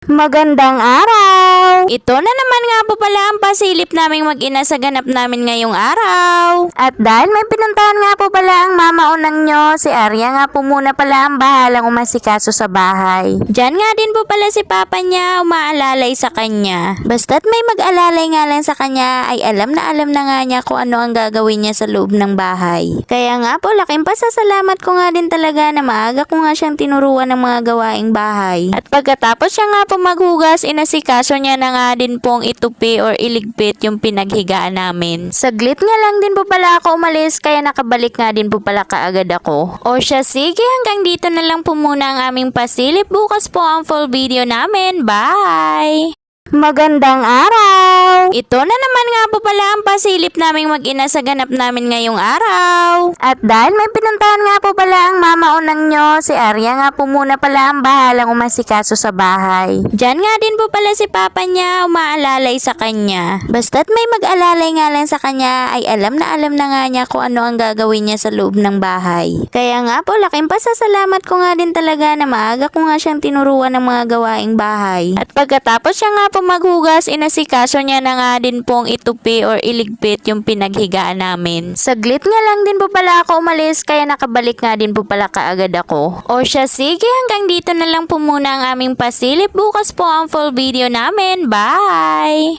Magandang araw! Ito na naman nga po pala ang pasilip naming mag-ina sa ganap namin ngayong araw. At dahil may pinuntahan nga po pala ang mama unang nyo, si Arya nga po muna pala ang bahalang umasikaso sa bahay. Diyan nga din po pala si papa niya umaalalay sa kanya. Basta't may mag-alalay nga lang sa kanya ay alam na nga niya kung ano ang gagawin niya sa loob ng bahay. Kaya nga po laking pasasalamat ko nga din talaga na maaga ko nga siyang tinuruan ng mga gawaing bahay. At pagkatapos siya nga po maghugas, inasikaso niya na nga din pong itupi or iligpit yung pinaghigaan namin. Saglit nga lang din po pala ako umalis kaya nakabalik nga din po pala kaagad ako. O siya, sige, hanggang dito na lang po muna ang aming pasilip. Bukas po ang full video namin. Bye! Magandang araw! Ito na naman nga po pala ang pasilip naming mag-ina sa ganap namin ngayong araw. At dahil may pinuntahan nga po pala ang mama unang nyo, si Arya nga po muna pala ang bahalang umasikaso sa bahay. Diyan nga din po pala si papa niya umaalalay sa kanya. Basta't may mag-alalay nga lang sa kanya ay alam na nga niya kung ano ang gagawin niya sa loob ng bahay. Kaya nga po laking pasasalamat ko nga din talaga na maaga ko nga siyang tinuruan ng mga gawaing bahay. At pagkatapos siya nga po maghugas, inasikaso niya na nga din pong itupi or iligpit yung pinaghigaan namin. Saglit nga lang din po pala ako umalis kaya nakabalik nga din po pala kaagad ako. O siya, sige, hanggang dito na lang po muna ang aming pasilip. Bukas po ang full video namin. Bye!